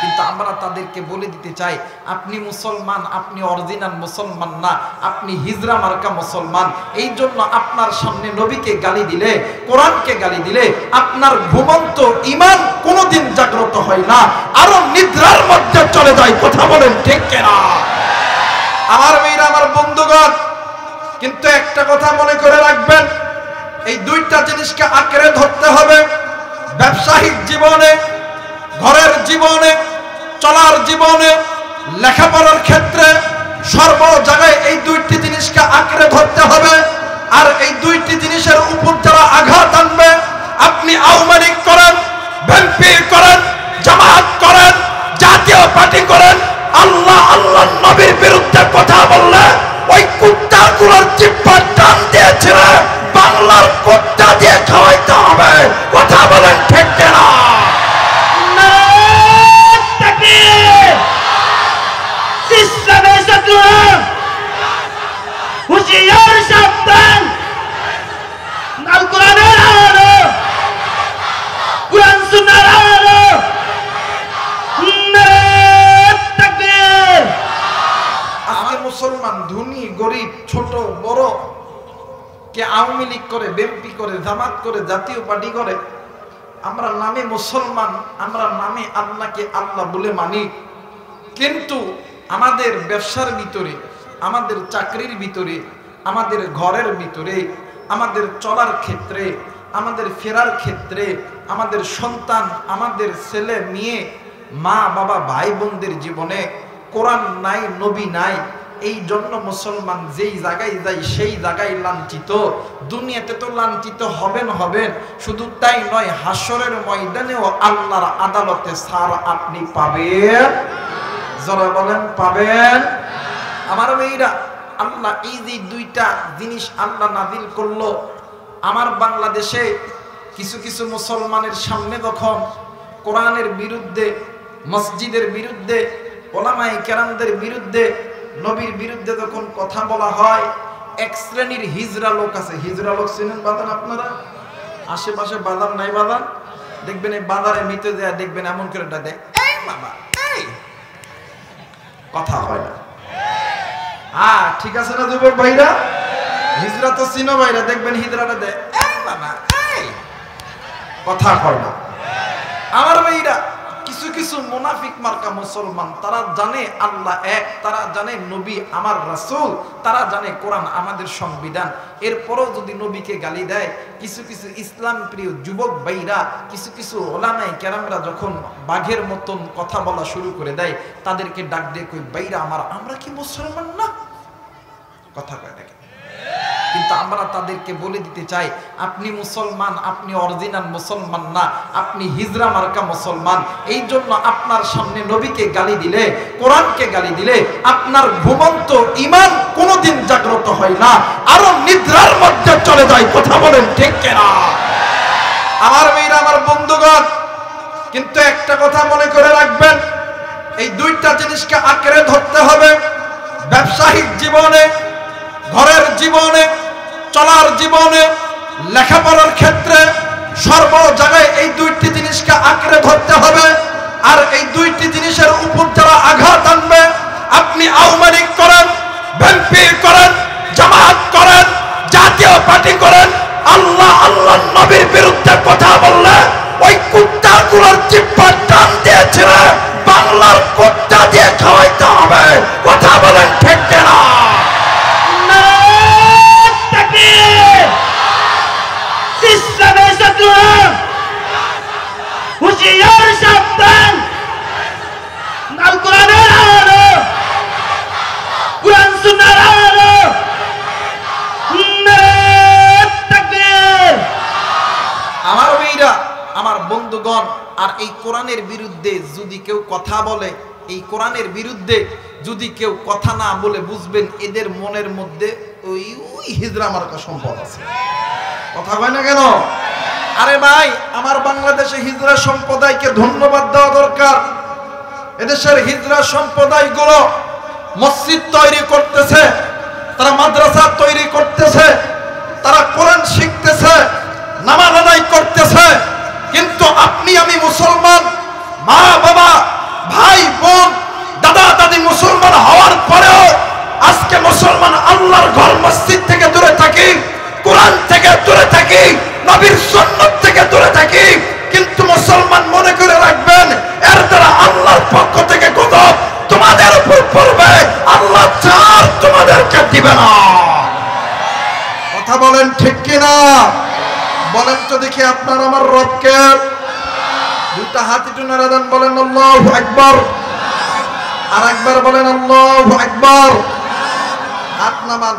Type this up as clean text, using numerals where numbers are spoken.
কিন্তু আমরা তাদেরকে বলে দিতে চাই, আপনি মুসলমান, আপনি অরিজিনাল মুসলমান না, আপনি হিজরা মার্কা মুসলমান। এই জন্য আপনার সামনে নবীকে গালি দিলে, কোরআনকে গালি দিলে আপনার ঘুমন্ত ঈমান কোনোদিন জাগ্রত হয় না, আরো নিদ্রার মধ্যে চলে যায়। কথা বলেন ঠিক কিনা? আমার মেয়েরা, আমার বন্ধুগণ, কিন্তু একটা কথা মনে করে রাখবেন, এই দুইটা জিনিসকে আঁকড়ে ধরতে হবে। ব্যবসায়িক জীবনে, ঘরের জীবনে, চলার জীবনে, লেখাপড়ার ক্ষেত্রে, সর্ব জায়গায় এই দুইটি জিনিসকে আঁকড়ে ধরতে হবে। আর এই দুইটি জিনিসের উপর যারা আঘাত আনবে, আপনি আওয়ামী লীগ করেন, বিএনপি করেন, জামাত করেন, জাতীয় পার্টি করেন, আল্লাহ আল্লাহ নবীর বিরুদ্ধে কথা বললে ওই কুত্তাগুলোর জিহ্বা টান দিয়েছিল, বাংলার কুত্তা দিয়ে খাওয়াইতে হবে। কথা বলেন ঠিক কিনা? হুশিয়ার সাবধান, আল কোরআনের আলো, কোরআন সুন্নাহর আলো। আজকে মুসলমান ধনী গরিব, ছোট বড়, কে আওয়ামী লীগ করে, বিএনপি করে, জামাত করে, জাতীয় পার্টি করে, আমরা নামে মুসলমান, আমরা নামে আল্লাহকে আল্লাহ বলে মানি, কিন্তু আমাদের ব্যবসার ভিতরে, আমাদের চাকরির ভিতরে, আমাদের ঘরের ভিতরে, আমাদের চলার ক্ষেত্রে, আমাদের ফেরার ক্ষেত্রে, আমাদের সন্তান, আমাদের ছেলে মেয়ে, মা বাবা, ভাই বোনদের জীবনে কোরআন নাই, নবী নাই। এই জন্য মুসলমান যেই জায়গায় যায় সেই জায়গায় লাঞ্ছিত। দুনিয়াতে তো লাঞ্ছিত হবেন, শুধু তাই নয়, হাসরের ময়দানেও আল্লাহর আদালতে ছাড় আপনি পাবেন। যারা বলেন পাবেন। আমার মেয়েরা, আল্লাহ এই যে দুইটা জিনিস আল্লাহ নাজিল করলো, আমার বাংলাদেশে কিছু কিছু মুসলমানের সামনে যখন কোরআনের বিরুদ্ধে, মসজিদের বিরুদ্ধে, ওলামায়ে কেরামদের বিরুদ্ধে, নবীর বিরুদ্ধে যখন কথা বলা হয়, এক শ্রেণীর হিজরা লোক আছে। হিজরা লোক চিনেন বাদান আপনারা? আশেপাশে বাজার নাই, বাজার দেখবেন, এই বাজারে মিটে যায় দেখবেন এমন করে দেয়, এই বাবা, এই কথা হয় না। হ্যাঁ ঠিক আছে না যুবক ভাইরা? হিজরা তো চিনো ভাইরা, দেখবেন হিজরাটা দেয়, এই বাবা, এই কথা হয় না। আমার ভাইরা, কিছু কিছু মুনাফিক মার্কা মুসলমান, তারা জানে আল্লাহ এক, তারা জানে নবী আমার রাসূল, তারা জানে কোরআন আমাদের সংবিধান, এরপরও যদি নবীকে গালি দেয়, কিছু কিছু ইসলাম প্রিয় যুবক ভাইরা, কিছু কিছু ওলামায়ে কেরামরা যখন বাঘের মতন কথা বলা শুরু করে দেয়, তাদেরকে ডাক দিয়ে কই, ভাইরা আমার, আমরা কি মুসলমান না? কথা কয় দেখেন। কিন্তু আমরা তাদেরকে বলে দিতে চাই, আপনি মুসলমান, আপনি অরিজিনাল মুসলমান না, আপনি হিজরা মার্কা মুসলমান। এই জন্য আপনার সামনে নবীকে গালি দিলে, কোরআনকে গালি দিলে আপনার ঘুমন্ত ঈমান কোনোদিন জাগ্রত হয় না, আরো নিদ্রার মধ্যে চলে যায়। কথা বলেন ঠিক কিনা? আমার মেয়েরা, আমার বন্ধুগণ, কিন্তু একটা কথা মনে করে রাখবেন, এই দুইটা জিনিসকে আঁকড়ে ধরতে হবে। ব্যবসায়িক জীবনে, ঘরের জীবনে, চলার জীবনে, লেখাপড়ার ক্ষেত্রে, সর্ব জায়গায় এই দুইটি জিনিসকে আঁকড়ে ধরতে হবে। আর এই দুইটি জিনিসের উপর যারা আঘাত আনবে, আপনি আওয়ামী লীগ করেন, বিএনপি করেন, জামাত করেন, জাতীয় পার্টি করেন, আল্লাহ আল্লাহ নবীর বিরুদ্ধে কথা বললে ওই কুত্তাগুলোর জিহ্বা টান দিয়েছিল, বাংলার কুত্তা দিয়ে খাওয়াইতে হবে। কথা বলেন ঠিক কিনা? হুশিয়ার সাবধান, আল কোরআনের আলো, কোরআন সুন্নাহর আলো। আমার মেয়েরা, আমার বন্ধুগণ, আর এই কোরআনের বিরুদ্ধে যদি কেউ কথা বলে, এই কোরআনের বিরুদ্ধে যদি কেউ কথা না বলে, বুঝবেন এদের মনের মধ্যে ওই হিজরা মার্কা সম্পদ আছে। কথা হয় না কেন? আরে ভাই, আমার বাংলাদেশে হিজরা সম্প্রদায়কে ধন্যবাদ দেওয়া দরকার। এদেশের হিজরা সম্প্রদায়গুলো মসজিদ তৈরি করতেছে, তারা মাদ্রাসা তৈরি করতেছে, তারা কোরআন শিখতেছে, নামাজ আদায় করতেছে। কিন্তু আপনি আমি মুসলমান, মা বাবা, আজকে মুসলমান আল্লাহর ঘর মসজিদ থেকে দূরে থাকি, কোরআন থেকে দূরে থাকি, নবীর সুন্নাত থেকে দূরে থাকি, কিন্তু মুসলমান মনে করে রাখবেন এর দ্বারা আল্লাহর পক্ষ থেকে গজব তোমাদের উপর পড়বে, আল্লাহ ছাড় তোমাদেরকে দিবে না। কথা বলেন ঠিক কিনা? বলেন তো দেখি আপনার আমার রবকে। দুইটা হাত একটু নাড়া দেন, বলেন আল্লাহু আকবার। আর একবার বলেন আল্লাহু আকবার। হাত নামান।